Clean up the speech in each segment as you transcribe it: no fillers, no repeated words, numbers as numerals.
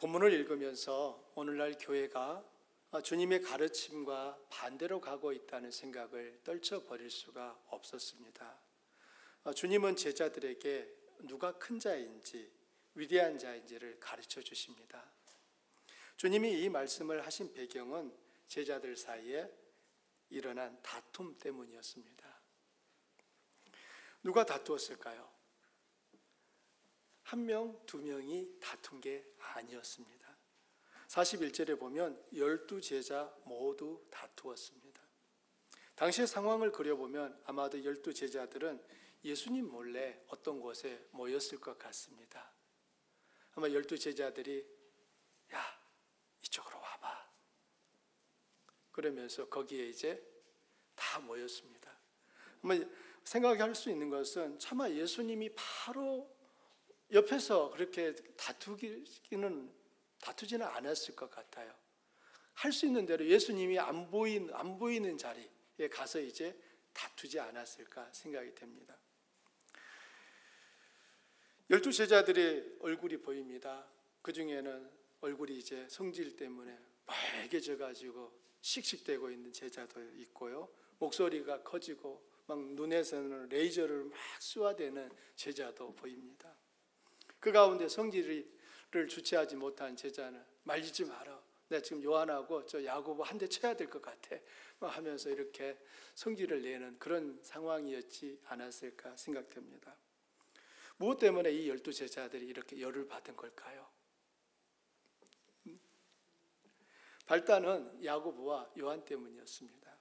본문을 읽으면서 오늘날 교회가 주님의 가르침과 반대로 가고 있다는 생각을 떨쳐버릴 수가 없었습니다. 주님은 제자들에게 누가 큰 자인지 위대한 자인지를 가르쳐 주십니다. 주님이 이 말씀을 하신 배경은 제자들 사이에 일어난 다툼 때문이었습니다. 누가 다투었을까요? 한 명, 두 명이 다툰 게 아니었습니다. 41절에 보면 12제자 모두 다투었습니다. 당시의 상황을 그려보면 아마도 12제자들은 예수님 몰래 어떤 곳에 모였을 것 같습니다. 아마 12제자들이 야, 이쪽으로 와봐. 그러면서 거기에 이제 다 모였습니다. 아마 생각할 수 있는 것은 차마 예수님이 바로 옆에서 그렇게 다투지는 않았을 것 같아요. 할 수 있는 대로 예수님이 안 보이는 자리에 가서 이제 다투지 않았을까 생각이 됩니다. 12제자들의 얼굴이 보입니다. 그 중에는 얼굴이 이제 성질 때문에 빨개져 가지고 씩씩대고 있는 제자도 있고요. 목소리가 커지고 막 눈에서는 레이저를 막 쏘아대는 제자도 보입니다. 그 가운데 성질을 주체하지 못한 제자는 말리지 마라. 내가 지금 요한하고 저 야고보 한 대 쳐야 될 것 같아. 하면서 이렇게 성질을 내는 그런 상황이었지 않았을까 생각됩니다. 무엇 때문에 이 12제자들이 이렇게 열을 받은 걸까요? 발단은 야고보와 요한 때문이었습니다.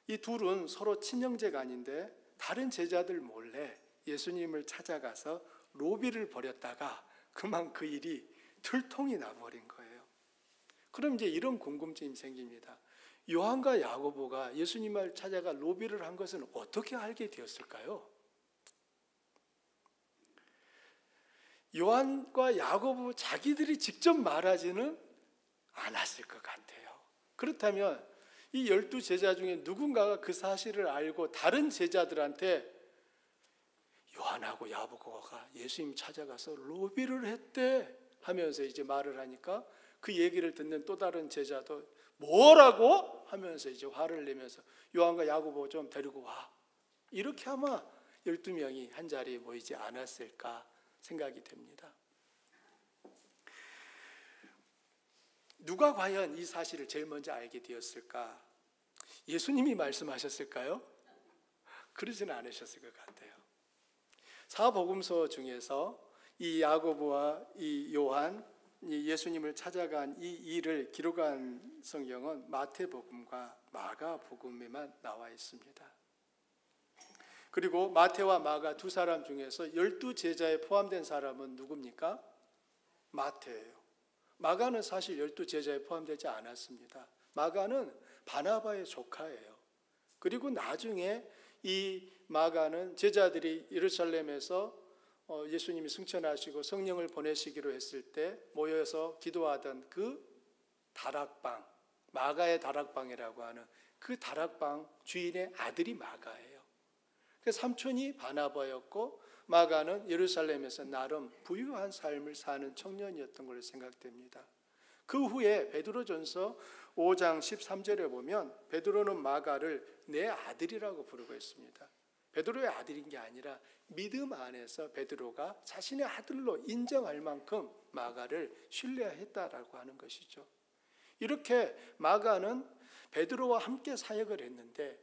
이 둘은 서로 친형제가 아닌데 다른 제자들 몰래 예수님을 찾아가서 로비를 벌였다가 그만 그 일이 들통이 나버린 거예요. 그럼 이제 이런 궁금증이 생깁니다. 요한과 야고보가 예수님을 찾아가 로비를 한 것은 어떻게 알게 되었을까요? 요한과 야고보 자기들이 직접 말하지는 않았을 것 같아요. 그렇다면 이 12제자 중에 누군가가 그 사실을 알고 다른 제자들한테 요한하고 야고보가 예수님 찾아가서 로비를 했대 하면서 이제 말을 하니까 그 얘기를 듣는 또 다른 제자도 뭐라고? 하면서 이제 화를 내면서 요한과 야고보 좀 데리고 와. 이렇게 아마 12명이 한 자리에 모이지 않았을까 생각이 됩니다. 누가 과연 이 사실을 제일 먼저 알게 되었을까? 예수님이 말씀하셨을까요? 그러지는 않으셨을 것 같아요. 사복음서 중에서 이 야고보와 이 요한, 이 예수님을 찾아간 이 일을 기록한 성경은 마태복음과 마가복음에만 나와 있습니다. 그리고 마태와 마가 두 사람 중에서 12제자에 포함된 사람은 누굽니까? 마태예요. 마가는 사실 12제자에 포함되지 않았습니다. 마가는 바나바의 조카예요. 그리고 나중에 이 마가는 제자들이 예루살렘에서 예수님이 승천하시고 성령을 보내시기로 했을 때 모여서 기도하던 그 다락방, 마가의 다락방이라고 하는 그 다락방 주인의 아들이 마가예요. 그 삼촌이 바나바였고 마가는 예루살렘에서 나름 부유한 삶을 사는 청년이었던 걸로 생각됩니다. 그 후에 베드로전서 5장 13절에 보면 베드로는 마가를 내 아들이라고 부르고 있습니다. 베드로의 아들인 게 아니라 믿음 안에서 베드로가 자신의 아들로 인정할 만큼 마가를 신뢰했다라고 하는 것이죠. 이렇게 마가는 베드로와 함께 사역을 했는데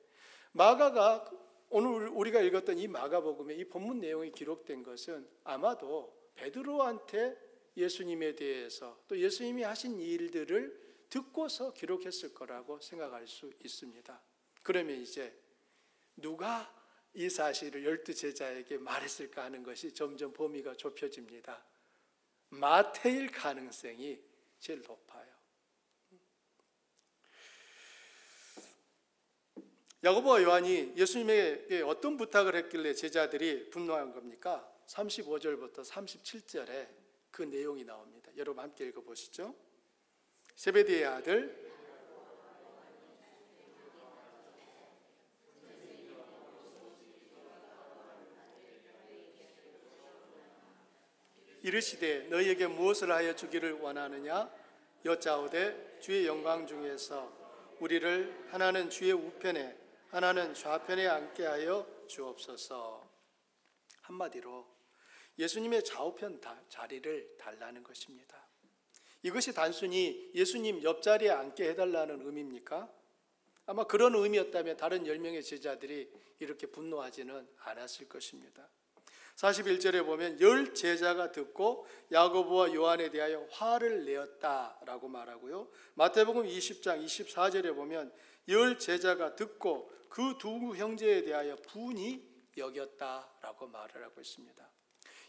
마가가 오늘 우리가 읽었던 이 마가복음에 이 본문 내용이 기록된 것은 아마도 베드로한테 예수님에 대해서 또 예수님이 하신 일들을 듣고서 기록했을 거라고 생각할 수 있습니다. 그러면 이제 누가 이 사실을 12제자에게 말했을까 하는 것이 점점 범위가 좁혀집니다. 마태일 가능성이 제일 높아요. 야고보와 요한이 예수님에게 어떤 부탁을 했길래 제자들이 분노한 겁니까? 35절부터 37절에 그 내용이 나옵니다. 여러분 함께 읽어보시죠. 세베대의 아들 이르시되 너희에게 무엇을 하여 주기를 원하느냐 여짜오되 주의 영광 중에서 우리를 하나는 주의 우편에 하나는 좌편에 앉게 하여 주옵소서. 한마디로 예수님의 좌우편 자리를 달라는 것입니다. 이것이 단순히 예수님 옆자리에 앉게 해달라는 의미입니까? 아마 그런 의미였다면 다른 10명의 제자들이 이렇게 분노하지는 않았을 것입니다. 41절에 보면 10 제자가 듣고 야고보와 요한에 대하여 화를 내었다라고 말하고요. 마태복음 20장 24절에 보면 10 제자가 듣고 그 두 형제에 대하여 분이 여겼다라고 말을 하고 있습니다.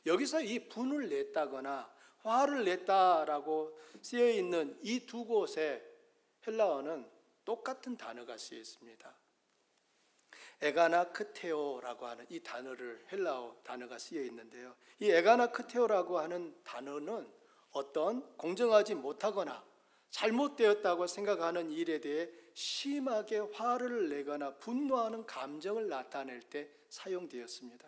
여기서 이 분을 냈다거나 화를 냈다라고 쓰여 있는 이 두 곳에 헬라어는 똑같은 단어가 쓰여 있습니다. 에가나크테오라고 하는 이 단어를 헬라어 단어가 쓰여 있는데요. 이 에가나크테오라고 하는 단어는 어떤 공정하지 못하거나 잘못되었다고 생각하는 일에 대해 심하게 화를 내거나 분노하는 감정을 나타낼 때 사용되었습니다.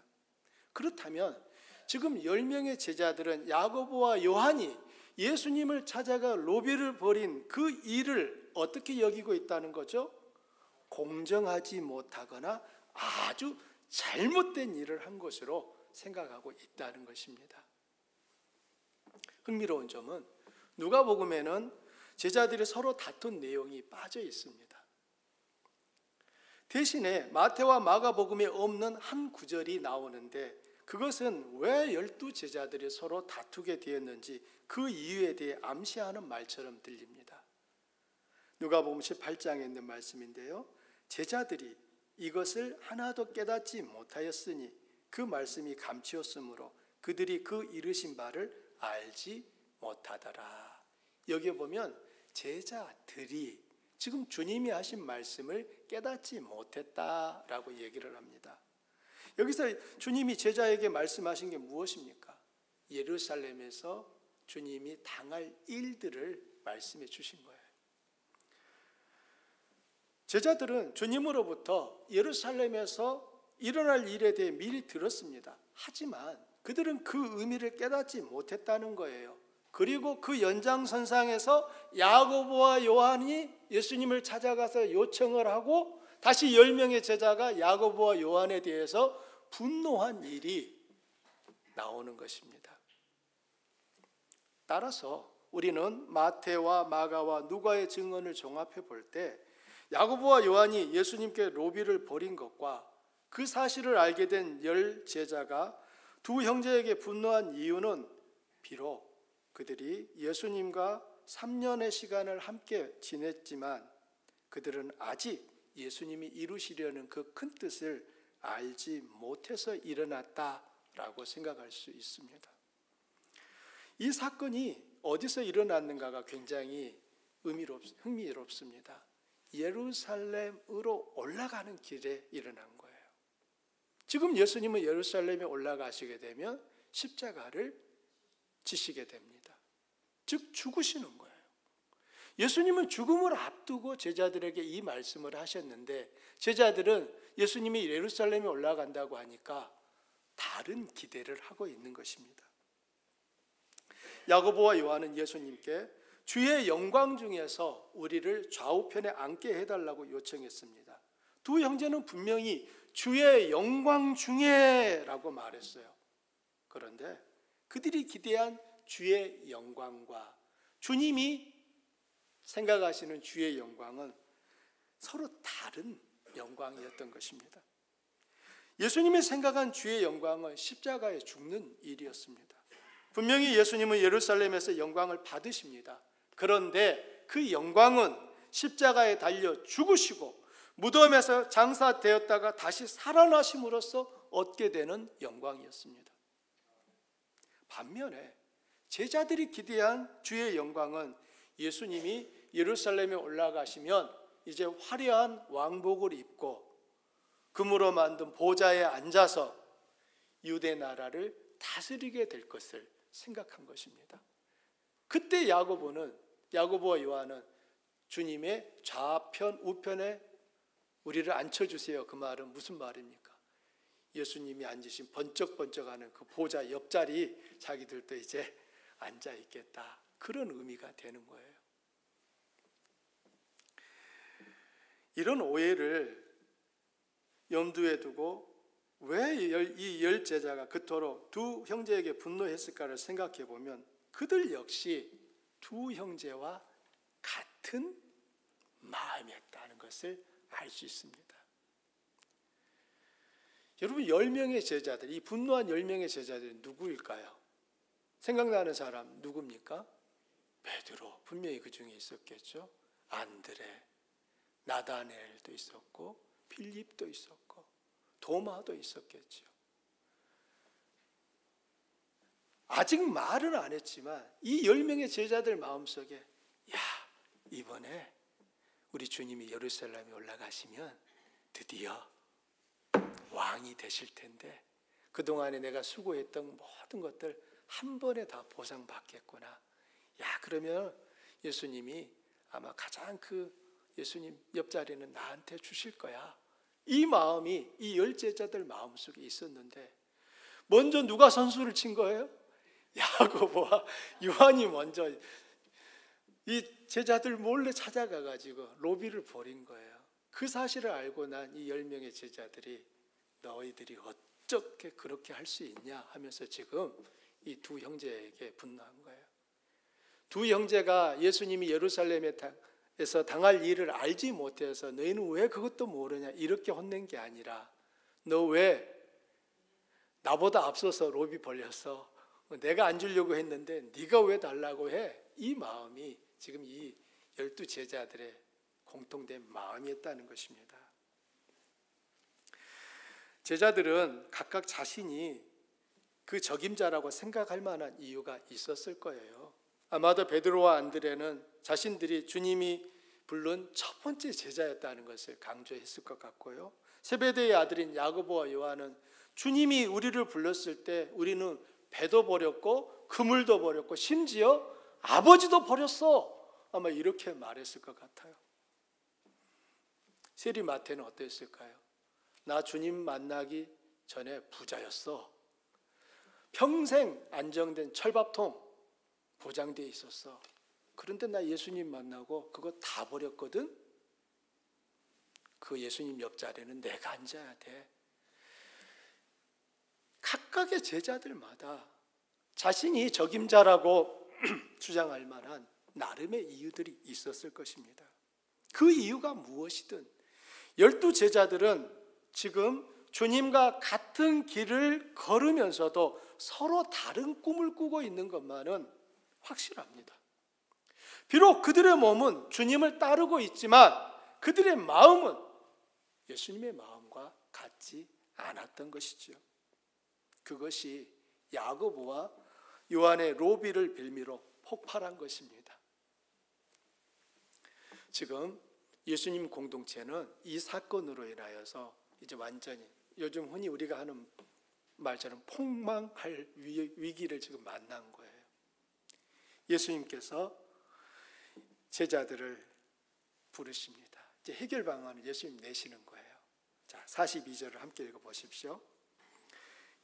그렇다면 지금 10명의 제자들은 야고보와 요한이 예수님을 찾아가 로비를 벌인 그 일을 어떻게 여기고 있다는 거죠? 공정하지 못하거나 아주 잘못된 일을 한 것으로 생각하고 있다는 것입니다. 흥미로운 점은 누가복음에는 제자들이 서로 다툰 내용이 빠져 있습니다. 대신에 마태와 마가복음에 없는 한 구절이 나오는데 그것은 왜 12 제자들이 서로 다투게 되었는지 그 이유에 대해 암시하는 말처럼 들립니다. 누가복음 18장에 있는 말씀인데요. 제자들이 이것을 하나도 깨닫지 못하였으니 그 말씀이 감추었으므로 그들이 그 이르신 바를 알지 못하더라. 여기에 보면 제자들이 지금 주님이 하신 말씀을 깨닫지 못했다라고 얘기를 합니다. 여기서 주님이 제자에게 말씀하신 게 무엇입니까? 예루살렘에서 주님이 당할 일들을 말씀해 주신 거예요. 제자들은 주님으로부터 예루살렘에서 일어날 일에 대해 미리 들었습니다. 하지만 그들은 그 의미를 깨닫지 못했다는 거예요. 그리고 그 연장선상에서 야고보와 요한이 예수님을 찾아가서 요청을 하고 다시 10명의 제자가 야고보와 요한에 대해서 분노한 일이 나오는 것입니다. 따라서 우리는 마태와 마가와 누가의 증언을 종합해 볼 때 야고보와 요한이 예수님께 로비를 벌인 것과 그 사실을 알게 된 10 제자가 두 형제에게 분노한 이유는 비록 그들이 예수님과 3년의 시간을 함께 지냈지만 그들은 아직 예수님이 이루시려는 그 큰 뜻을 알지 못해서 일어났다라고 생각할 수 있습니다. 이 사건이 어디서 일어났는가가 굉장히 흥미롭습니다. 예루살렘으로 올라가는 길에 일어난 거예요. 지금 예수님은 예루살렘에 올라가시게 되면 십자가를 지시게 됩니다. 즉 죽으시는 거예요. 예수님은 죽음을 앞두고 제자들에게 이 말씀을 하셨는데 제자들은 예수님이 예루살렘에 올라간다고 하니까 다른 기대를 하고 있는 것입니다. 야고보와 요한은 예수님께 주의 영광 중에서 우리를 좌우편에 앉게 해달라고 요청했습니다. 두 형제는 분명히 주의 영광 중에 라고 말했어요. 그런데 그들이 기대한 주의 영광과 주님이 생각하시는 주의 영광은 서로 다른 영광이었던 것입니다. 예수님이 생각한 주의 영광은 십자가에 죽는 일이었습니다. 분명히 예수님은 예루살렘에서 영광을 받으십니다. 그런데 그 영광은 십자가에 달려 죽으시고 무덤에서 장사되었다가 다시 살아나심으로써 얻게 되는 영광이었습니다. 반면에 제자들이 기대한 주의 영광은 예수님이 예루살렘에 올라가시면 이제 화려한 왕복을 입고 금으로 만든 보좌에 앉아서 유대 나라를 다스리게 될 것을 생각한 것입니다. 그때 야고보와 요한은 주님의 좌편 우편에 우리를 앉혀주세요. 그 말은 무슨 말입니까? 예수님이 앉으신 번쩍번쩍하는 그 보좌 옆자리 자기들도 이제 앉아 있겠다. 그런 의미가 되는 거예요. 이런 오해를 염두에 두고 왜 이 열 제자가 그토록 두 형제에게 분노했을까를 생각해 보면 그들 역시 두 형제와 같은 마음이었다는 것을 알 수 있습니다. 여러분 10명의 제자들, 이 분노한 10명의 제자들이 누구일까요? 생각나는 사람 누굽니까? 베드로, 분명히 그 중에 있었겠죠. 안드레, 나다넬도 있었고 필립도 있었고 도마도 있었겠죠. 아직 말은 안 했지만 이 10명의 제자들 마음속에 야, 이번에 우리 주님이 예루살렘에 올라가시면 드디어 왕이 되실 텐데 그동안에 내가 수고했던 모든 것들 한 번에 다 보상받겠구나. 야, 그러면 예수님이 아마 가장 그 예수님 옆자리는 나한테 주실 거야. 이 마음이 이 열 제자들 마음속에 있었는데 먼저 누가 선수를 친 거예요? 야고보와 요한이 먼저 이 제자들 몰래 찾아가 가지고 로비를 벌인 거예요. 그 사실을 알고 난 이 10명의 제자들이 너희들이 어떻게 그렇게 할 수 있냐 하면서 지금 이 두 형제에게 분노한 거예요. 두 형제가 예수님이 예루살렘에서 당할 일을 알지 못해서 너희는 왜 그것도 모르냐 이렇게 혼낸 게 아니라 너 왜 나보다 앞서서 로비 벌렸어? 내가 안 주려고 했는데 네가 왜 달라고 해? 이 마음이 지금 이 12 제자들의 공통된 마음이었다는 것입니다. 제자들은 각각 자신이 그 적임자라고 생각할 만한 이유가 있었을 거예요. 아마도 베드로와 안드레는 자신들이 주님이 부른 첫 번째 제자였다는 것을 강조했을 것 같고요. 세베대의 아들인 야고보와 요한은 주님이 우리를 불렀을 때 우리는 배도 버렸고 그물도 버렸고 심지어 아버지도 버렸어. 아마 이렇게 말했을 것 같아요. 세리마태는 어땠을까요? 나 주님 만나기 전에 부자였어. 평생 안정된 철밥통 보장되어 있었어. 그런데 나 예수님 만나고 그거 다 버렸거든. 그 예수님 옆자리는 내가 앉아야 돼. 각각의 제자들마다 자신이 적임자라고 주장할 만한 나름의 이유들이 있었을 것입니다. 그 이유가 무엇이든 12 제자들은 지금 주님과 같은 길을 걸으면서도 서로 다른 꿈을 꾸고 있는 것만은 확실합니다. 비록 그들의 몸은 주님을 따르고 있지만 그들의 마음은 예수님의 마음과 같지 않았던 것이지요. 그것이 야고보와 요한의 로비를 빌미로 폭발한 것입니다. 지금 예수님 공동체는 이 사건으로 인하여서 이제 완전히 요즘 흔히 우리가 하는 말처럼 폭망할 위기를 지금 만난 거예요. 예수님께서 제자들을 부르십니다. 이제 해결 방안을 예수님 내시는 거예요. 자, 42절을 함께 읽어보십시오.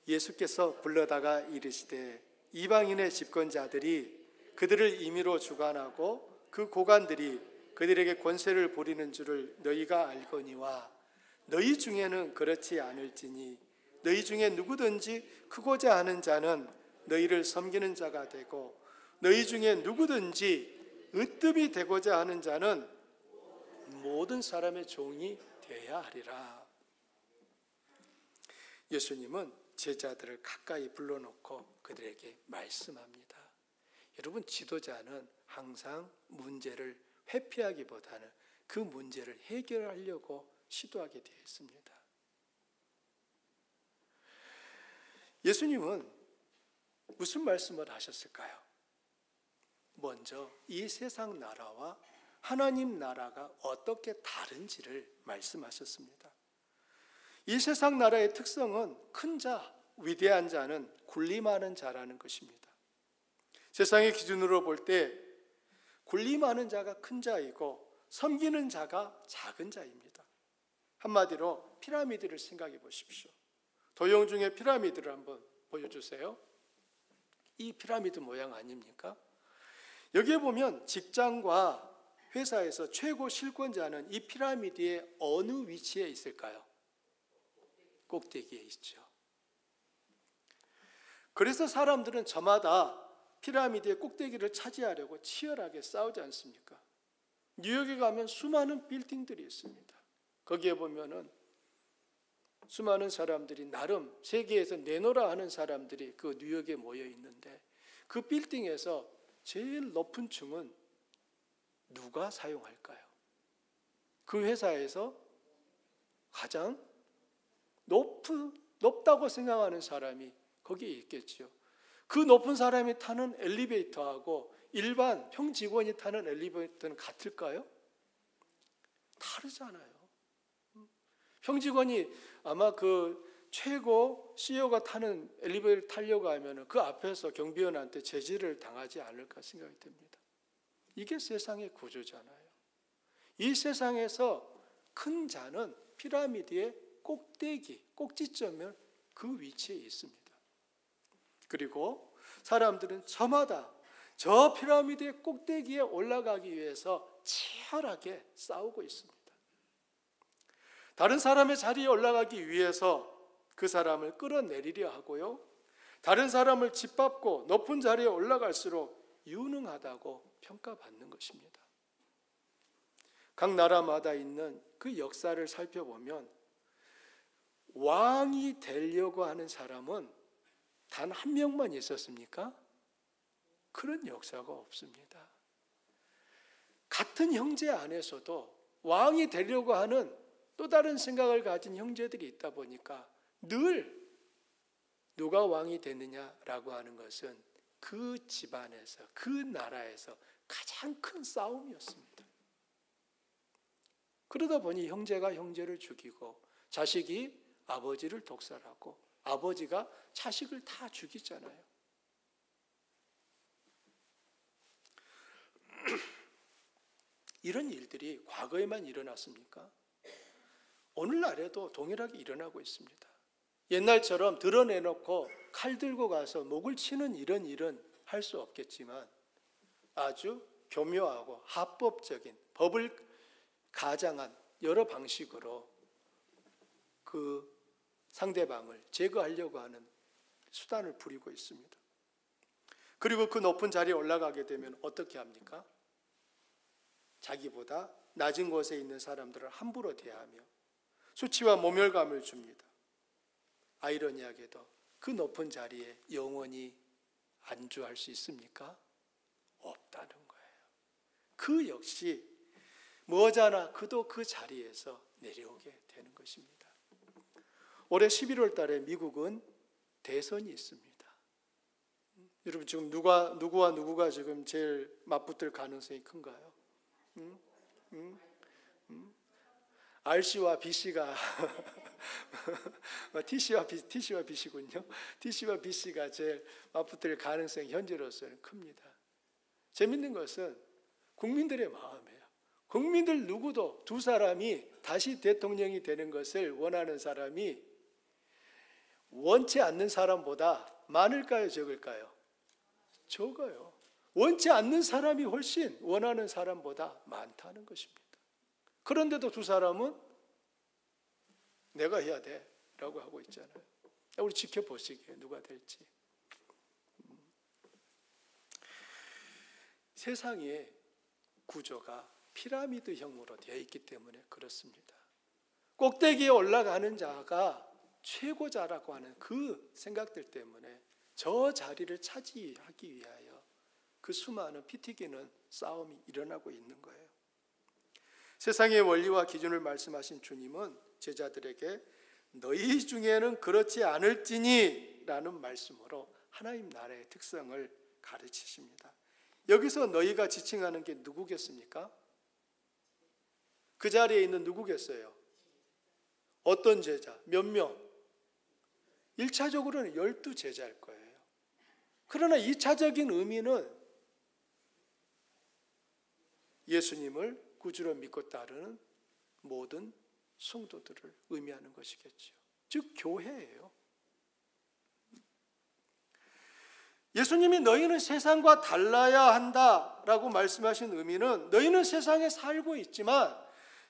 예수께서 불러다가 이르시되 이방인의 집권자들이 그들을 임의로 주관하고 그 고관들이 그들에게 권세를 부리는 줄을 너희가 알거니와 너희 중에는 그렇지 않을지니 너희 중에 누구든지 크고자 하는 자는 너희를 섬기는 자가 되고 너희 중에 누구든지 으뜸이 되고자 하는 자는 모든 사람의 종이 되어야 하리라. 예수님은 제자들을 가까이 불러놓고 그들에게 말씀합니다. 여러분, 지도자는 항상 문제를 회피하기보다는 그 문제를 해결하려고 시도하게 되어 있습니다. 예수님은 무슨 말씀을 하셨을까요? 먼저 이 세상 나라와 하나님 나라가 어떻게 다른지를 말씀하셨습니다. 이 세상 나라의 특성은 큰 자, 위대한 자는 군림하는 자라는 것입니다. 세상의 기준으로 볼 때 군림하는 자가 큰 자이고 섬기는 자가 작은 자입니다. 한마디로 피라미드를 생각해 보십시오. 도형 중에 피라미드를 한번 보여주세요. 이 피라미드 모양 아닙니까? 여기에 보면 직장과 회사에서 최고 실권자는 이 피라미드의 어느 위치에 있을까요? 꼭대기에 있죠. 그래서 사람들은 저마다 피라미드의 꼭대기를 차지하려고 치열하게 싸우지 않습니까? 뉴욕에 가면 수많은 빌딩들이 있습니다. 거기에 보면은 수많은 사람들이 나름 세계에서 내놓으라 하는 사람들이 그 뉴욕에 모여 있는데 그 빌딩에서 제일 높은 층은 누가 사용할까요? 그 회사에서 가장 높다고 생각하는 사람이 거기에 있겠죠. 그 높은 사람이 타는 엘리베이터하고 일반 평직원이 타는 엘리베이터는 같을까요? 다르잖아요. 평직원이 아마 그 최고 CEO가 타는 엘리베이터를 타려고 하면 그 앞에서 경비원한테 제지를 당하지 않을까 생각이 듭니다. 이게 세상의 구조잖아요. 이 세상에서 큰 자는 피라미드의 꼭지점을 그 위치에 있습니다. 그리고 사람들은 저마다 저 피라미드의 꼭대기에 올라가기 위해서 치열하게 싸우고 있습니다. 다른 사람의 자리에 올라가기 위해서 그 사람을 끌어내리려 하고요. 다른 사람을 짓밟고 높은 자리에 올라갈수록 유능하다고 평가받는 것입니다. 각 나라마다 있는 그 역사를 살펴보면 왕이 되려고 하는 사람은 단 한 명만 있었습니까? 그런 역사가 없습니다. 같은 형제 안에서도 왕이 되려고 하는 또 다른 생각을 가진 형제들이 있다 보니까 늘 누가 왕이 되느냐라고 하는 것은 그 집안에서, 그 나라에서 가장 큰 싸움이었습니다. 그러다 보니 형제가 형제를 죽이고 자식이 아버지를 독살하고 아버지가 자식을 다 죽이잖아요. 이런 일들이 과거에만 일어났습니까? 오늘날에도 동일하게 일어나고 있습니다. 옛날처럼 드러내놓고 칼 들고 가서 목을 치는 이런 일은 할 수 없겠지만 아주 교묘하고 합법적인 법을 가장한 여러 방식으로 그 상대방을 제거하려고 하는 수단을 부리고 있습니다. 그리고 그 높은 자리에 올라가게 되면 어떻게 합니까? 자기보다 낮은 곳에 있는 사람들을 함부로 대하며 수치와 모멸감을 줍니다. 아이러니하게도 그 높은 자리에 영원히 안주할 수 있습니까? 없다는 거예요. 그 역시 머지않아 그도 그 자리에서 내려오게 되는 것입니다. 올해 11월 달에 미국은 대선이 있습니다. 여러분 지금 누구와 누구가 지금 제일 맞붙을 가능성이 큰가요? RC와 BC가 TC와 BC군요. TC와 BC가 제일 맞붙을 가능성이 현재로서는 큽니다. 재밌는 것은 국민들의 마음이에요. 국민들 누구도 두 사람이 다시 대통령이 되는 것을 원하는 사람이 원치 않는 사람보다 많을까요? 적을까요? 적어요. 원치 않는 사람이 훨씬 원하는 사람보다 많다는 것입니다. 그런데도 두 사람은 내가 해야 돼 라고 하고 있잖아요. 우리 지켜보시기에 누가 될지. 세상의 구조가 피라미드형으로 되어 있기 때문에 그렇습니다. 꼭대기에 올라가는 자가 최고자라고 하는 그 생각들 때문에 저 자리를 차지하기 위하여 그 수많은 피 튀기는 싸움이 일어나고 있는 거예요. 세상의 원리와 기준을 말씀하신 주님은 제자들에게 너희 중에는 그렇지 않을지니 라는 말씀으로 하나님 나라의 특성을 가르치십니다. 여기서 너희가 지칭하는 게 누구겠습니까? 그 자리에 있는 누구겠어요? 어떤 제자? 몇 명? 1차적으로는 12제자일 거예요. 그러나 2차적인 의미는 예수님을 구주로 믿고 따르는 모든 성도들을 의미하는 것이겠죠. 즉 교회예요. 예수님이 너희는 세상과 달라야 한다라고 말씀하신 의미는 너희는 세상에 살고 있지만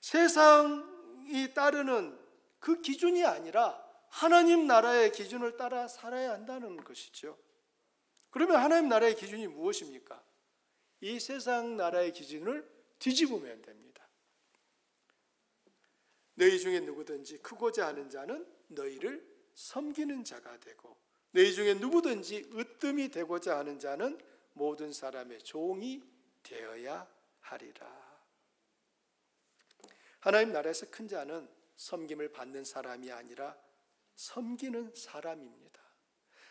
세상이 따르는 그 기준이 아니라 하나님 나라의 기준을 따라 살아야 한다는 것이죠. 그러면 하나님 나라의 기준이 무엇입니까? 이 세상 나라의 기준을 뒤집으면 됩니다. 너희 중에 누구든지 크고자 하는 자는 너희를 섬기는 자가 되고 너희 중에 누구든지 으뜸이 되고자 하는 자는 모든 사람의 종이 되어야 하리라. 하나님 나라에서 큰 자는 섬김을 받는 사람이 아니라 섬기는 사람입니다.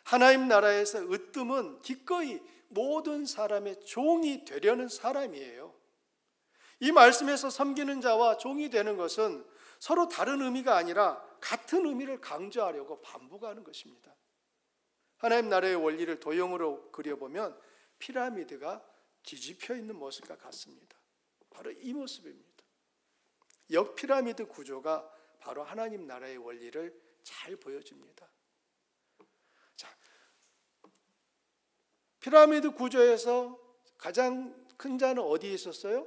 하나님 나라에서 으뜸은 기꺼이 모든 사람의 종이 되려는 사람이에요. 이 말씀에서 섬기는 자와 종이 되는 것은 서로 다른 의미가 아니라 같은 의미를 강조하려고 반복하는 것입니다. 하나님 나라의 원리를 도형으로 그려보면 피라미드가 뒤집혀 있는 모습과 같습니다. 바로 이 모습입니다. 역피라미드 구조가 바로 하나님 나라의 원리를 잘 보여줍니다. 자, 피라미드 구조에서 가장 큰 자는 어디에 있었어요?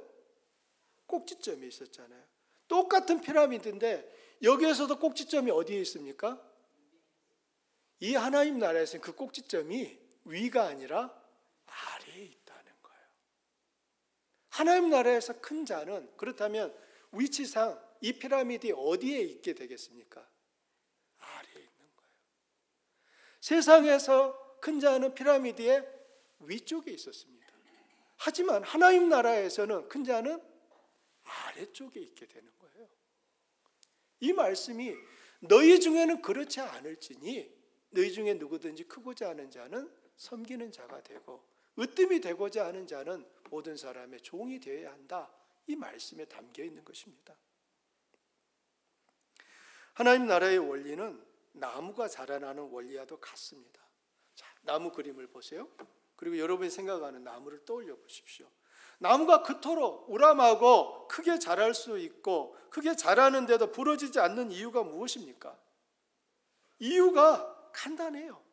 꼭지점이 있었잖아요. 똑같은 피라미드인데 여기에서도 꼭지점이 어디에 있습니까? 이 하나님 나라에서는 그 꼭지점이 위가 아니라 아래에 있다는 거예요. 하나님 나라에서 큰 자는 그렇다면 위치상 이 피라미드에 어디에 있게 되겠습니까? 아래에 있는 거예요. 세상에서 큰 자는 피라미드의 위쪽에 있었습니다. 하지만 하나님 나라에서는 큰 자는 아래쪽에 있게 되는 거예요. 이 말씀이 너희 중에는 그렇지 않을지니 너희 중에 누구든지 크고자 하는 자는 섬기는 자가 되고 으뜸이 되고자 하는 자는 모든 사람의 종이 되어야 한다. 이 말씀에 담겨 있는 것입니다. 하나님 나라의 원리는 나무가 자라나는 원리와도 같습니다. 자, 나무 그림을 보세요. 그리고 여러분이 생각하는 나무를 떠올려 보십시오. 나무가 그토록 우람하고 크게 자랄 수 있고 크게 자라는데도 부러지지 않는 이유가 무엇입니까? 이유가 간단해요.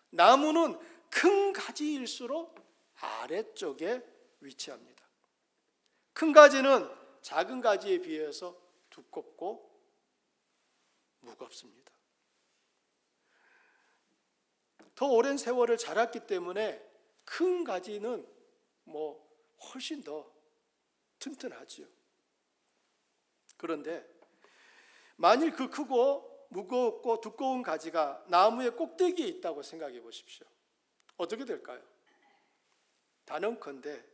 나무는 큰 가지일수록 아래쪽에 위치합니다. 큰 가지는 작은 가지에 비해서 두껍고 무겁습니다. 더 오랜 세월을 자랐기 때문에 큰 가지는 훨씬 더 튼튼하지요. 그런데 만일 그 크고 무겁고 두꺼운 가지가 나무의 꼭대기에 있다고 생각해 보십시오. 어떻게 될까요? 단언컨대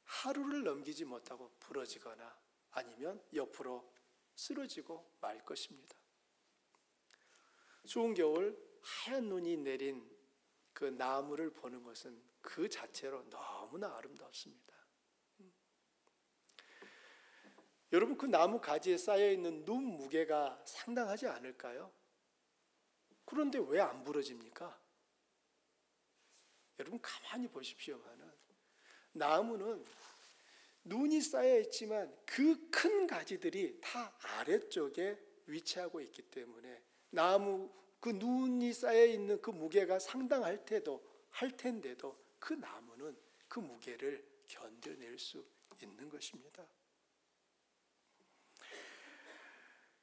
하루를 넘기지 못하고 부러지거나 아니면 옆으로 쓰러지고 말 것입니다. 추운 겨울 하얀 눈이 내린 그 나무를 보는 것은 그 자체로 너무나 아름답습니다. 여러분, 그 나무 가지에 쌓여있는 눈 무게가 상당하지 않을까요? 그런데 왜 안 부러집니까? 여러분 가만히 보십시오만은 나무는 눈이 쌓여있지만 그 큰 가지들이 다 아래쪽에 위치하고 있기 때문에 나무 그 눈이 쌓여있는 그 무게가 상당할 텐데도 그 나무는 그 무게를 견뎌낼 수 있는 것입니다.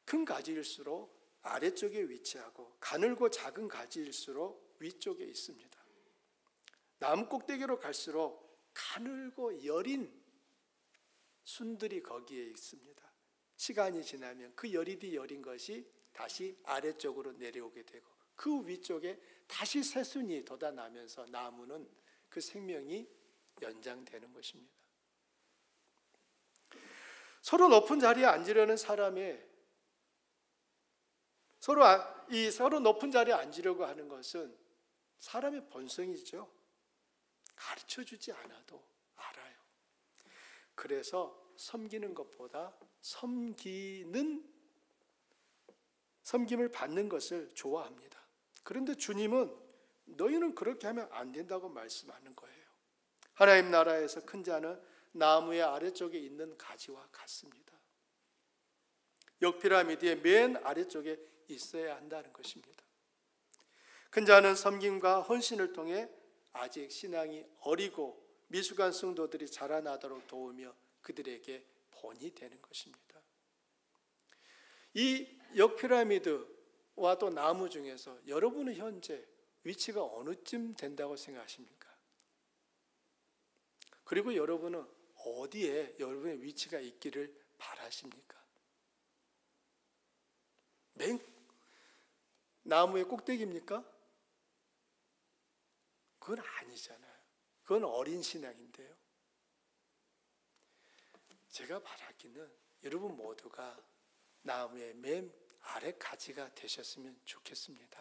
큰 가지일수록 아래쪽에 위치하고 가늘고 작은 가지일수록 위쪽에 있습니다. 나무 꼭대기로 갈수록 가늘고 여린 순들이 거기에 있습니다. 시간이 지나면 그 여린 것이 다시 아래쪽으로 내려오게 되고 그 위쪽에 다시 새순이 돋아나면서 나무는 그 생명이 연장되는 것입니다. 서로 높은 자리에 앉으려는 사람의 서로 높은 자리에 앉으려고 하는 것은 사람의 본성이죠. 가르쳐주지 않아도 알아요. 그래서 섬기는 것보다 섬김을 받는 것을 좋아합니다. 그런데 주님은 너희는 그렇게 하면 안 된다고 말씀하는 거예요. 하나님 나라에서 큰 자는 나무의 아래쪽에 있는 가지와 같습니다. 역피라미드의 맨 아래쪽에 있어야 한다는 것입니다. 큰 자는 섬김과 헌신을 통해 아직 신앙이 어리고 미숙한 성도들이 자라나도록 도우며 그들에게 본이 되는 것입니다. 이 역피라미드와 또 나무 중에서 여러분은 현재 위치가 어느쯤 된다고 생각하십니까? 그리고 여러분은 어디에 여러분의 위치가 있기를 바라십니까? 맨 나무의 꼭대기입니까? 그건 아니잖아요. 그건 어린 신앙인데요. 제가 바라기는 여러분 모두가 나무의 맨 아래 가지가 되셨으면 좋겠습니다.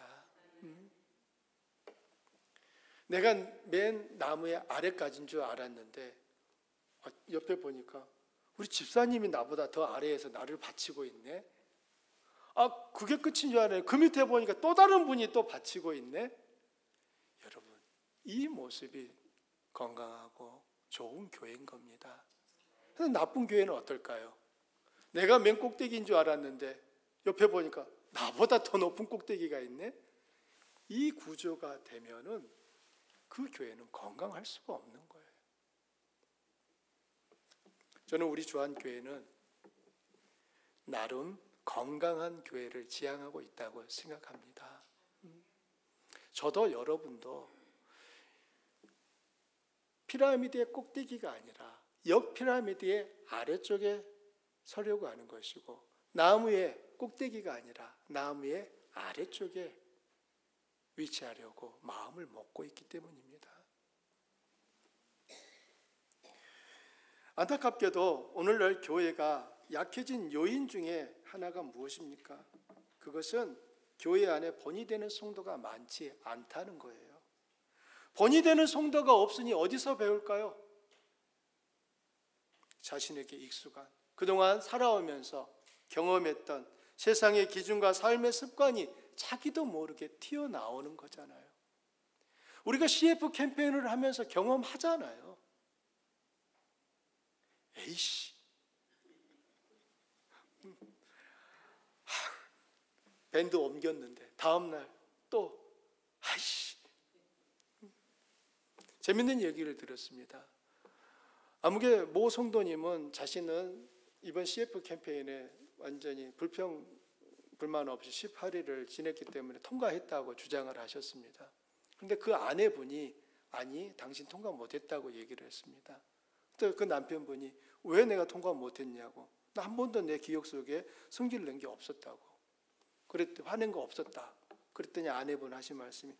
내가 맨 나무의 아래까지인 줄 알았는데 옆에 보니까 우리 집사님이 나보다 더 아래에서 나를 받치고 있네. 그게 끝인 줄 알아요. 그 밑에 보니까 또 다른 분이 또 받치고 있네. 여러분, 이 모습이 건강하고 좋은 교회인 겁니다. 나쁜 교회는 어떨까요? 내가 맨 꼭대기인 줄 알았는데 옆에 보니까 나보다 더 높은 꼭대기가 있네. 이 구조가 되면은 그 교회는 건강할 수가 없는 거예요. 저는 우리 주한교회는 나름 건강한 교회를 지향하고 있다고 생각합니다. 저도 여러분도 피라미드의 꼭대기가 아니라 옆 피라미드의 아래쪽에 서려고 하는 것이고 나무의 꼭대기가 아니라 나무의 아래쪽에 위치하려고 마음을 먹고 있기 때문입니다. 안타깝게도 오늘날 교회가 약해진 요인 중에 하나가 무엇입니까? 그것은 교회 안에 본이 되는 성도가 많지 않다는 거예요. 본이 되는 성도가 없으니 어디서 배울까요? 자신에게 익숙한, 그동안 살아오면서 경험했던 세상의 기준과 삶의 습관이 자기도 모르게 튀어나오는 거잖아요. 우리가 CF 캠페인을 하면서 경험하잖아요. 에이씨, 밴드 옮겼는데 다음날 또 아이씨. 재밌는 얘기를 들었습니다. 아무개 모 성도님은 자신은 이번 CF 캠페인에 완전히 불만 없이 18일을 지냈기 때문에 통과했다고 주장을 하셨습니다. 그런데 그 아내분이 아니 당신 통과 못했다고 얘기를 했습니다. 그때 그 남편분이 왜 내가 통과 못했냐고. 나 한 번도 내 기억 속에 성질을 낸 게 없었다고. 그랬더니 화낸 거 없었다. 그랬더니 아내분 하신 말씀이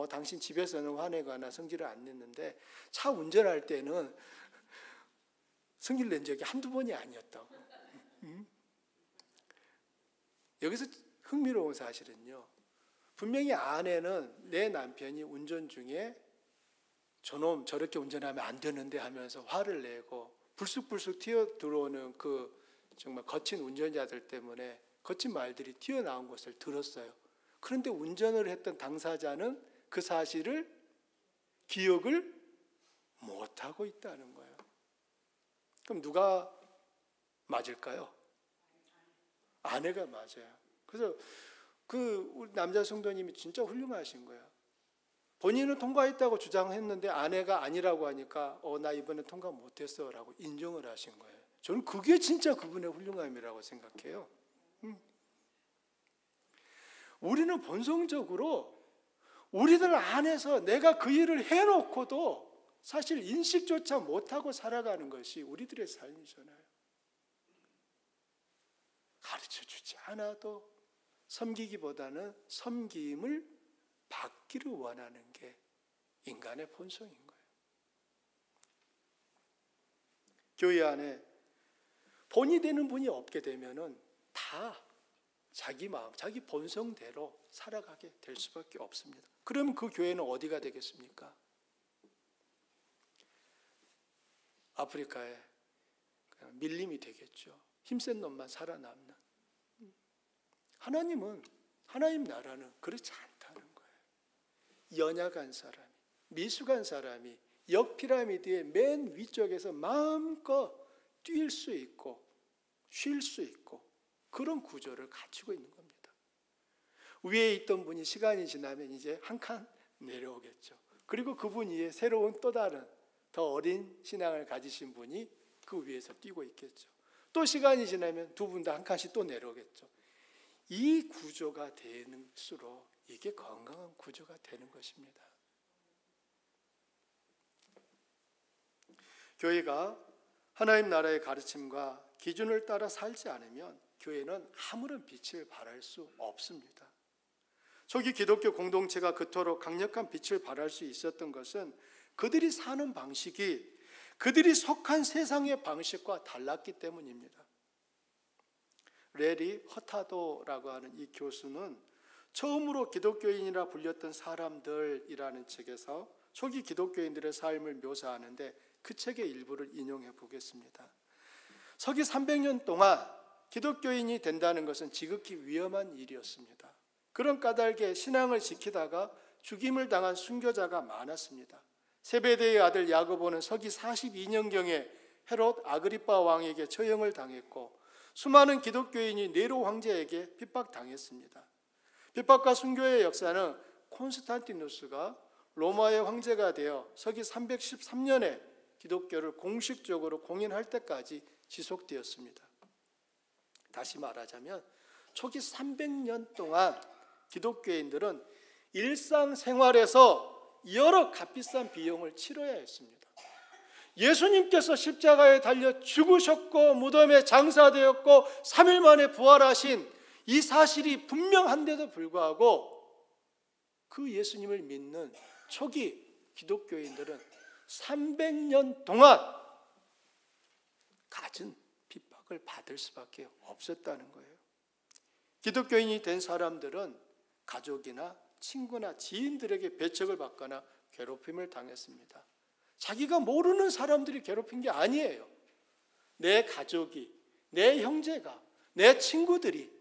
당신 집에서는 화내거나 성질을 안 냈는데 차 운전할 때는 성질 낸 적이 한두 번이 아니었다고. 여기서 흥미로운 사실은요. 분명히 아내는 내 남편이 운전 중에 저놈 저렇게 운전하면 안 되는데 하면서 화를 내고 불쑥불쑥 튀어 들어오는 그 정말 거친 운전자들 때문에 거친 말들이 튀어나온 것을 들었어요. 그런데 운전을 했던 당사자는 그 사실을 기억을 못하고 있다는 거예요. 그럼 누가 맞을까요? 아내가 맞아요. 그래서 그 우리 남자 성도님이 진짜 훌륭하신 거예요. 본인은 통과했다고 주장했는데 아내가 아니라고 하니까 나 이번에 통과 못했어 라고 인정을 하신 거예요. 저는 그게 진짜 그분의 훌륭함이라고 생각해요. 우리는 본성적으로 우리들 안에서 내가 그 일을 해놓고도 사실 인식조차 못하고 살아가는 것이 우리들의 삶이잖아요. 가르쳐주지 않아도 섬기기보다는 섬김을 받기를 원하는 게 인간의 본성인 거예요. 교회 안에 본이 되는 분이 없게 되면은 다 자기 마음, 자기 본성대로 살아가게 될 수밖에 없습니다. 그럼 그 교회는 어디가 되겠습니까? 아프리카의 밀림이 되겠죠. 힘센 놈만 살아남는. 하나님 나라는 그렇지 않다는 거예요. 연약한 사람이, 미숙한 사람이 옆 피라미드의 맨 위쪽에서 마음껏 뛸 수 있고 쉴 수 있고 그런 구조를 갖추고 있는 겁니다. 위에 있던 분이 시간이 지나면 이제 한 칸 내려오겠죠. 그리고 그분 위에 새로운 또 다른 더 어린 신앙을 가지신 분이 그 위에서 뛰고 있겠죠. 또 시간이 지나면 두 분 다 한 칸씩 또 내려오겠죠. 이 구조가 되는수록 이게 건강한 구조가 되는 것입니다. 교회가 하나님 나라의 가르침과 기준을 따라 살지 않으면 교회는 아무런 빛을 발할 수 없습니다. 초기 기독교 공동체가 그토록 강력한 빛을 발할 수 있었던 것은 그들이 사는 방식이 그들이 속한 세상의 방식과 달랐기 때문입니다. 레리 허타도라고 하는 이 교수는 처음으로 기독교인이라 불렸던 사람들이라는 책에서 초기 기독교인들의 삶을 묘사하는데 그 책의 일부를 인용해 보겠습니다. 서기 300년 동안 기독교인이 된다는 것은 지극히 위험한 일이었습니다. 그런 까닭에 신앙을 지키다가 죽임을 당한 순교자가 많았습니다. 세베대의 아들 야고보는 서기 42년경에 헤롯 아그리파 왕에게 처형을 당했고 수많은 기독교인이 네로 황제에게 핍박당했습니다. 핍박과 순교의 역사는 콘스탄티누스가 로마의 황제가 되어 서기 313년에 기독교를 공식적으로 공인할 때까지 지속되었습니다. 다시 말하자면 초기 300년 동안 기독교인들은 일상생활에서 여러 값비싼 비용을 치러야 했습니다. 예수님께서 십자가에 달려 죽으셨고 무덤에 장사되었고 3일 만에 부활하신 이 사실이 분명한데도 불구하고 그 예수님을 믿는 초기 기독교인들은 300년 동안 갖은 핍박을 받을 수밖에 없었다는 거예요. 기독교인이 된 사람들은 가족이나 친구나 지인들에게 배척을 받거나 괴롭힘을 당했습니다. 자기가 모르는 사람들이 괴롭힌 게 아니에요. 내 가족이, 내 형제가, 내 친구들이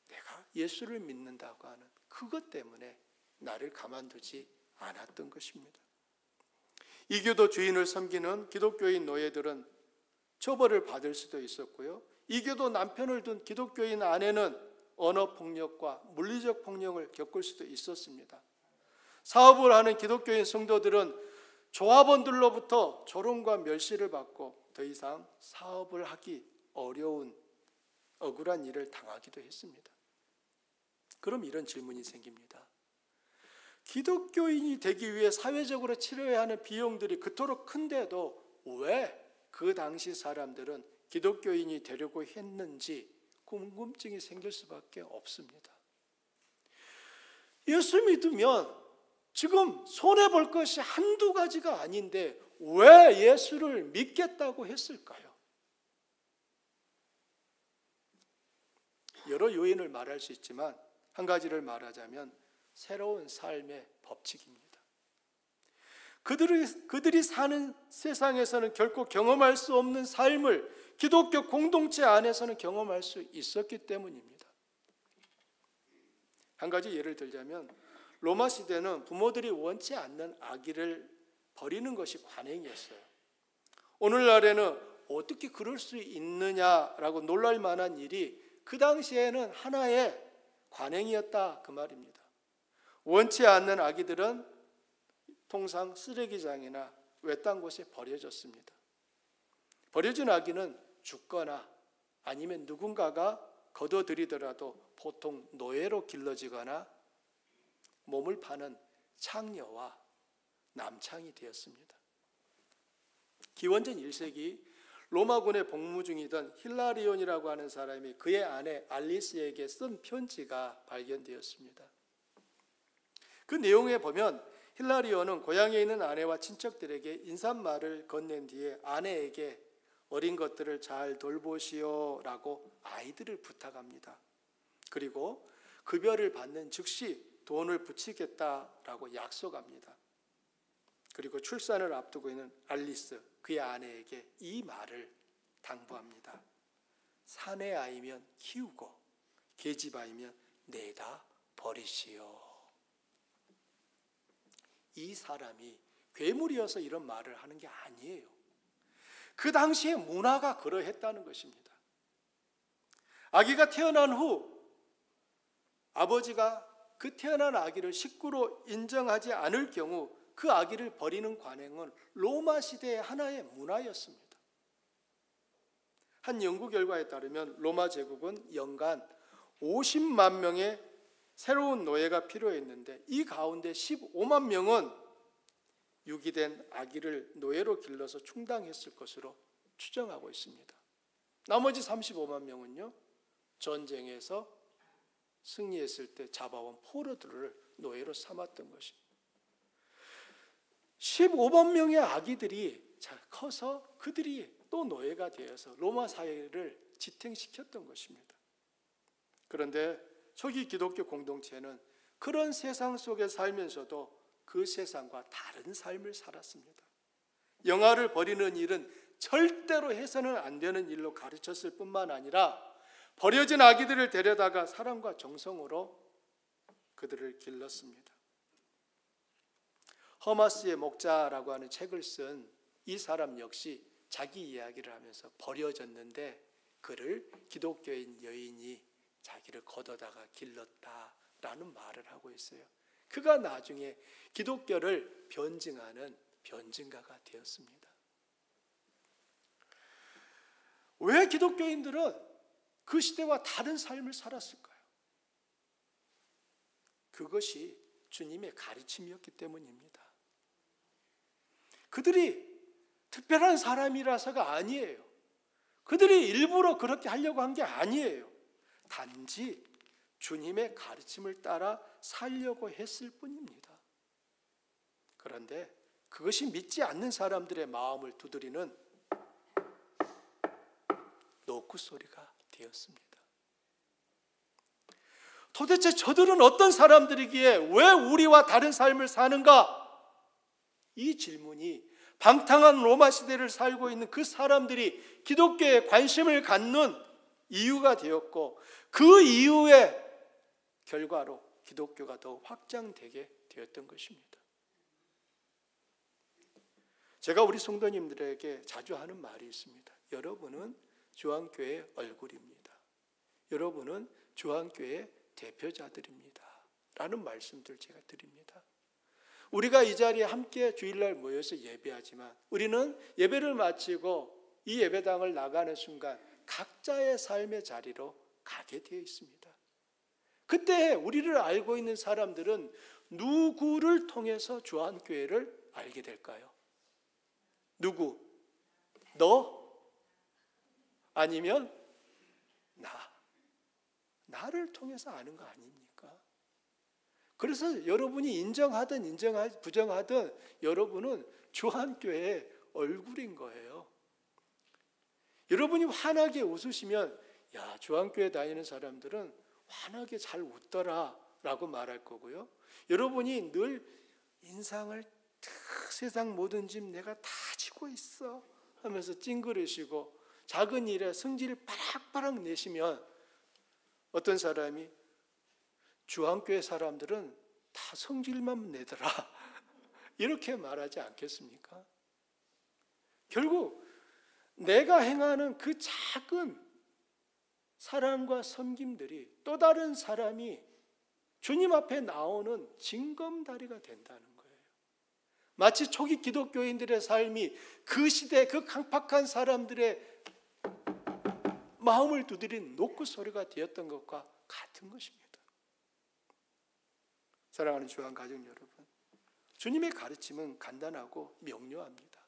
내가 예수를 믿는다고 하는 그것 때문에 나를 가만두지 않았던 것입니다. 이교도 주인을 섬기는 기독교인 노예들은 처벌을 받을 수도 있었고요. 이교도 남편을 둔 기독교인 아내는 언어폭력과 물리적 폭력을 겪을 수도 있었습니다. 사업을 하는 기독교인 성도들은 조합원들로부터 조롱과 멸시를 받고 더 이상 사업을 하기 어려운 억울한 일을 당하기도 했습니다. 그럼 이런 질문이 생깁니다. 기독교인이 되기 위해 사회적으로 치러야 하는 비용들이 그토록 큰데도 왜 그 당시 사람들은 기독교인이 되려고 했는지 궁금증이 생길 수밖에 없습니다. 예수 믿으면 지금 손해볼 것이 한두 가지가 아닌데 왜 예수를 믿겠다고 했을까요? 여러 요인을 말할 수 있지만 한 가지를 말하자면 새로운 삶의 법칙입니다. 그들이 사는 세상에서는 결코 경험할 수 없는 삶을 기독교 공동체 안에서는 경험할 수 있었기 때문입니다. 한 가지 예를 들자면 로마 시대는 부모들이 원치 않는 아기를 버리는 것이 관행이었어요. 오늘날에는 어떻게 그럴 수 있느냐라고 놀랄 만한 일이 그 당시에는 하나의 관행이었다 그 말입니다. 원치 않는 아기들은 통상 쓰레기장이나 외딴 곳에 버려졌습니다. 버려진 아기는 죽거나 아니면 누군가가 거둬들이더라도 보통 노예로 길러지거나 몸을 파는 창녀와 남창이 되었습니다. 기원전 1세기 로마군에 복무 중이던 힐라리온이라고 하는 사람이 그의 아내 알리스에게 쓴 편지가 발견되었습니다. 그 내용에 보면 힐라리온은 고향에 있는 아내와 친척들에게 인사말을 건넨 뒤에 아내에게 어린 것들을 잘 돌보시오라고 아이들을 부탁합니다. 그리고 급여를 받는 즉시 돈을 붙이겠다라고 약속합니다. 그리고 출산을 앞두고 있는 알리스, 그의 아내에게 이 말을 당부합니다. 사내 아이면 키우고 계집아이면 내다 버리시오. 이 사람이 괴물이어서 이런 말을 하는 게 아니에요. 그 당시의 문화가 그러했다는 것입니다. 아기가 태어난 후 아버지가 그 태어난 아기를 식구로 인정하지 않을 경우 그 아기를 버리는 관행은 로마 시대의 하나의 문화였습니다. 한 연구 결과에 따르면 로마 제국은 연간 50만 명의 새로운 노예가 필요했는데 이 가운데 15만 명은 유기된 아기를 노예로 길러서 충당했을 것으로 추정하고 있습니다. 나머지 35만 명은요, 전쟁에서 승리했을 때 잡아온 포로들을 노예로 삼았던 것입니다. 15만 명의 아기들이 커서 그들이 또 노예가 되어서 로마 사회를 지탱시켰던 것입니다. 그런데 초기 기독교 공동체는 그런 세상 속에 살면서도 그 세상과 다른 삶을 살았습니다. 영아를 버리는 일은 절대로 해서는 안 되는 일로 가르쳤을 뿐만 아니라 버려진 아기들을 데려다가 사랑과 정성으로 그들을 길렀습니다. 허마스의 목자라고 하는 책을 쓴 이 사람 역시 자기 이야기를 하면서 버려졌는데 그를 기독교인 여인이 자기를 걷어다가 길렀다라는 말을 하고 있어요. 그가 나중에 기독교를 변증하는 변증가가 되었습니다. 왜 기독교인들은 그 시대와 다른 삶을 살았을까요? 그것이 주님의 가르침이었기 때문입니다. 그들이 특별한 사람이라서가 아니에요. 그들이 일부러 그렇게 하려고 한 게 아니에요. 단지 주님의 가르침을 따라 살려고 했을 뿐입니다. 그런데 그것이 믿지 않는 사람들의 마음을 두드리는 노크 소리가 되었습니다. 도대체 저들은 어떤 사람들이기에 왜 우리와 다른 삶을 사는가? 이 질문이 방탕한 로마 시대를 살고 있는 그 사람들이 기독교에 관심을 갖는 이유가 되었고 그 이유의 결과로 기독교가 더 확장되게 되었던 것입니다. 제가 우리 성도님들에게 자주 하는 말이 있습니다. 여러분은 주안교회의 얼굴입니다. 여러분은 주안교회의 대표자들입니다. 라는 말씀들 제가 드립니다. 우리가 이 자리에 함께 주일날 모여서 예배하지만 우리는 예배를 마치고 이 예배당을 나가는 순간 각자의 삶의 자리로 가게 되어 있습니다. 그때 우리를 알고 있는 사람들은 누구를 통해서 주안교회를 알게 될까요? 누구? 너? 아니면 나를 통해서 아는 거 아닙니까? 그래서 여러분이 인정하든 부정하든 여러분은 주안교회의 얼굴인 거예요. 여러분이 환하게 웃으시면 야, 주안교회 다니는 사람들은 환하게 잘 웃더라 라고 말할 거고요. 여러분이 늘 인상을 세상 모든 짐 내가 다 지고 있어 하면서 찡그리시고 작은 일에 성질을 바락바락 내시면 어떤 사람이 주안교회 사람들은 다 성질만 내더라 이렇게 말하지 않겠습니까? 결국 내가 행하는 그 작은 사랑과 섬김들이 또 다른 사람이 주님 앞에 나오는 징검다리가 된다는 거예요. 마치 초기 기독교인들의 삶이 그 시대 그 강팍한 사람들의 마음을 두드린 노크 소리가 되었던 것과 같은 것입니다. 사랑하는 주안 가족 여러분, 주님의 가르침은 간단하고 명료합니다.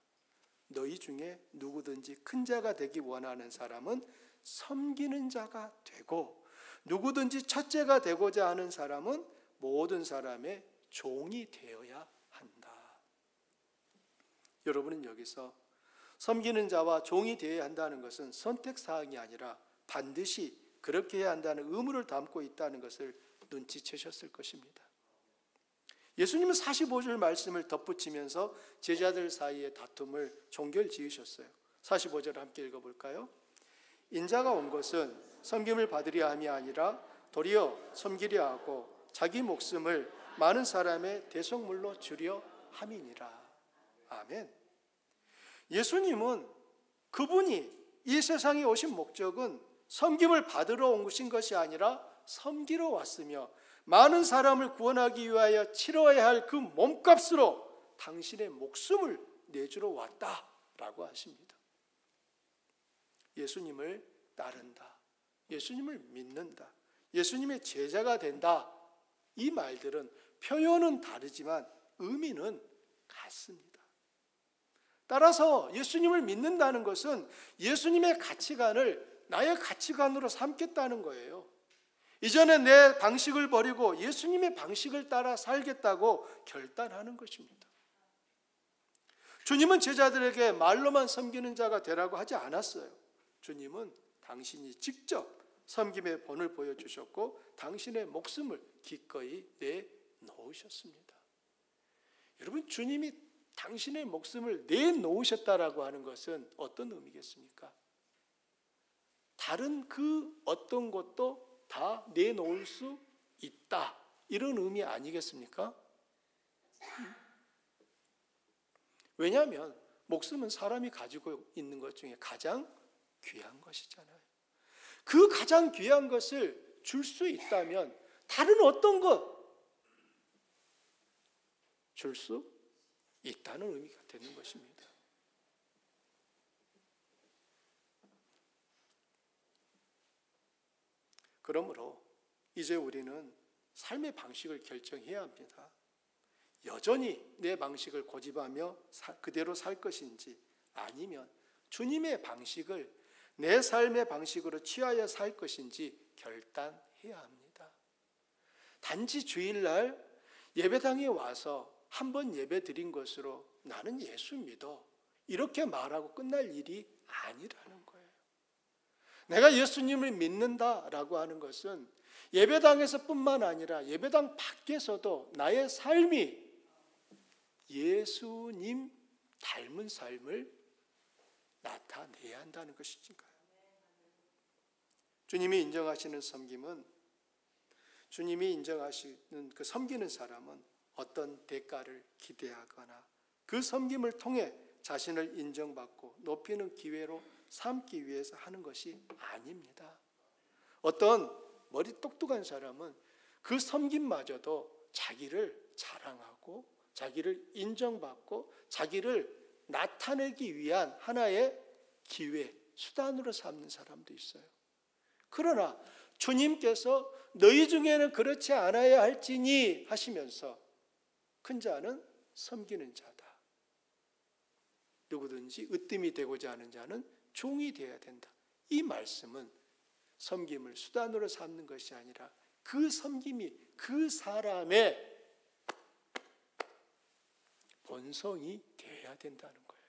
너희 중에 누구든지 큰 자가 되기 원하는 사람은 섬기는 자가 되고 누구든지 첫째가 되고자 하는 사람은 모든 사람의 종이 되어야 한다. 여러분은 여기서 섬기는 자와 종이 되어야 한다는 것은 선택사항이 아니라 반드시 그렇게 해야 한다는 의무를 담고 있다는 것을 눈치채셨을 것입니다. 예수님은 45절 말씀을 덧붙이면서 제자들 사이의 다툼을 종결지으셨어요. 45절 함께 읽어볼까요? 인자가 온 것은 섬김을 받으려 함이 아니라 도리어 섬기려 하고 자기 목숨을 많은 사람의 대속물로 주려 함이니라. 아멘. 예수님은 그분이 이 세상에 오신 목적은 섬김을 받으러 오신 것이 아니라 섬기러 왔으며 많은 사람을 구원하기 위하여 치러야 할 그 몸값으로 당신의 목숨을 내주러 왔다라고 하십니다. 예수님을 따른다, 예수님을 믿는다, 예수님의 제자가 된다, 이 말들은 표현은 다르지만 의미는 같습니다. 따라서 예수님을 믿는다는 것은 예수님의 가치관을 나의 가치관으로 삼겠다는 거예요. 이전에 내 방식을 버리고 예수님의 방식을 따라 살겠다고 결단하는 것입니다. 주님은 제자들에게 말로만 섬기는 자가 되라고 하지 않았어요. 주님은 당신이 직접 섬김의 본을 보여주셨고 당신의 목숨을 기꺼이 내놓으셨습니다. 여러분, 주님이 당신의 목숨을 내놓으셨다라고 하는 것은 어떤 의미겠습니까? 다른 그 어떤 것도 다 내놓을 수 있다, 이런 의미 아니겠습니까? 왜냐하면 목숨은 사람이 가지고 있는 것 중에 가장 귀한 것이잖아요. 그 가장 귀한 것을 줄 수 있다면 다른 어떤 것 줄 수 있다는 의미가 되는 것입니다. 그러므로 이제 우리는 삶의 방식을 결정해야 합니다. 여전히 내 방식을 고집하며 그대로 살 것인지, 아니면 주님의 방식을 내 삶의 방식으로 취하여 살 것인지 결단해야 합니다. 단지 주일날 예배당에 와서 한번 예배 드린 것으로 나는 예수 믿어, 이렇게 말하고 끝날 일이 아니라는 거예요. 내가 예수님을 믿는다라고 하는 것은 예배당에서뿐만 아니라 예배당 밖에서도 나의 삶이 예수님 닮은 삶을 나타내야 한다는 것이니까요. 주님이 인정하시는 섬김은, 주님이 인정하시는 그 섬기는 사람은 어떤 대가를 기대하거나 그 섬김을 통해 자신을 인정받고 높이는 기회로 삼기 위해서 하는 것이 아닙니다. 어떤 머리 똑똑한 사람은 그 섬김마저도 자기를 자랑하고 자기를 인정받고 자기를 나타내기 위한 하나의 기회, 수단으로 삼는 사람도 있어요. 그러나 주님께서 너희 중에는 그렇지 않아야 할지니 하시면서 큰 자는 섬기는 자다, 누구든지 으뜸이 되고자 하는 자는 종이 되어야 된다, 이 말씀은 섬김을 수단으로 삼는 것이 아니라 그 섬김이 그 사람의 본성이 되어야 된다는 거예요.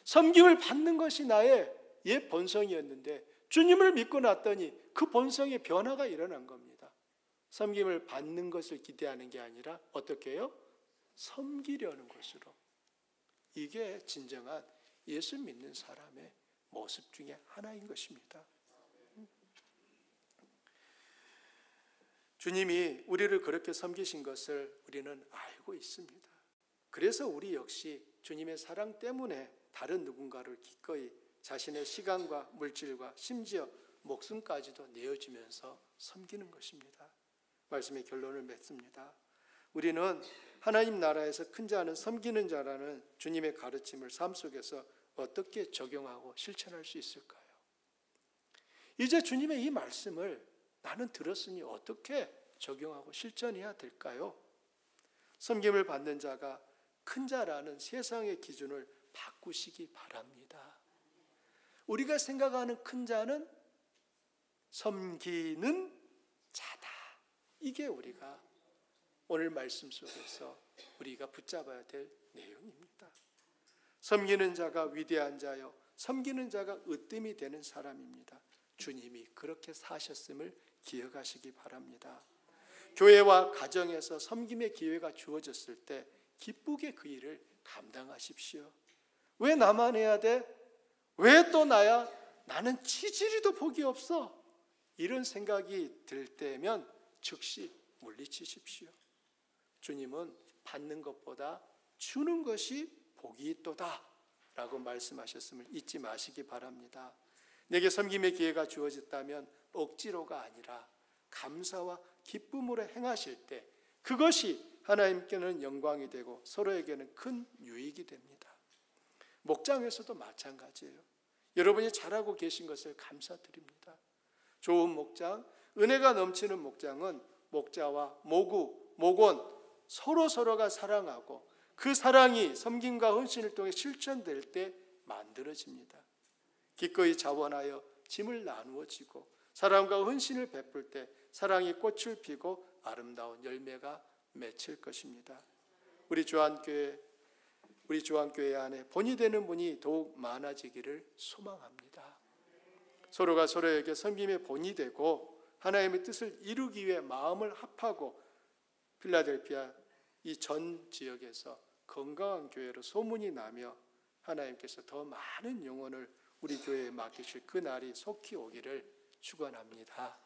섬김을 받는 것이 나의 옛 본성이었는데 주님을 믿고 났더니 그 본성의 변화가 일어난 겁니다. 섬김을 받는 것을 기대하는 게 아니라 어떻게 해요? 섬기려는 것으로. 이게 진정한 예수 믿는 사람의 모습 중에 하나인 것입니다. 주님이 우리를 그렇게 섬기신 것을 우리는 알고 있습니다. 그래서 우리 역시 주님의 사랑 때문에 다른 누군가를 기꺼이 자신의 시간과 물질과 심지어 목숨까지도 내어주면서 섬기는 것입니다. 말씀의 결론을 맺습니다. 우리는 하나님 나라에서 큰 자는 섬기는 자라는 주님의 가르침을 삶 속에서 어떻게 적용하고 실천할 수 있을까요? 이제 주님의 이 말씀을 나는 들었으니 어떻게 적용하고 실천해야 될까요? 섬김을 받는 자가 큰 자라는 세상의 기준을 바꾸시기 바랍니다. 우리가 생각하는 큰 자는 섬기는 자다. 이게 우리가 오늘 말씀 속에서 우리가 붙잡아야 될 내용입니다. 섬기는 자가 위대한 자요, 섬기는 자가 으뜸이 되는 사람입니다. 주님이 그렇게 사셨음을 기억하시기 바랍니다. 교회와 가정에서 섬김의 기회가 주어졌을 때 기쁘게 그 일을 감당하십시오. 왜 나만 해야 돼? 왜 또 나야? 나는 치질이도 복이 없어. 이런 생각이 들 때면 즉시 물리치십시오. 주님은 받는 것보다 주는 것이 복이 있도다 라고 말씀하셨음을 잊지 마시기 바랍니다. 내게 섬김의 기회가 주어졌다면 억지로가 아니라 감사와 기쁨으로 행하실 때 그것이 하나님께는 영광이 되고 서로에게는 큰 유익이 됩니다. 목장에서도 마찬가지예요. 여러분이 잘하고 계신 것을 감사드립니다. 좋은 목장, 은혜가 넘치는 목장은 목자와 모구, 목원 서로가 사랑하고 그 사랑이 섬김과 헌신을 통해 실천될 때 만들어집니다. 기꺼이 자원하여 짐을 나누어지고 사랑과 헌신을 베풀 때 사랑이 꽃을 피고 아름다운 열매가 맺힐 것입니다. 우리 주한교회 안에 본이 되는 분이 더욱 많아지기를 소망합니다. 서로가 서로에게 섬김의 본이 되고 하나님의 뜻을 이루기 위해 마음을 합하고 필라델피아 이 전 지역에서 건강한 교회로 소문이 나며 하나님께서 더 많은 영혼을 우리 교회에 맡기실 그 날이 속히 오기를 축원합니다.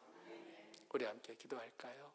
우리 함께 기도할까요?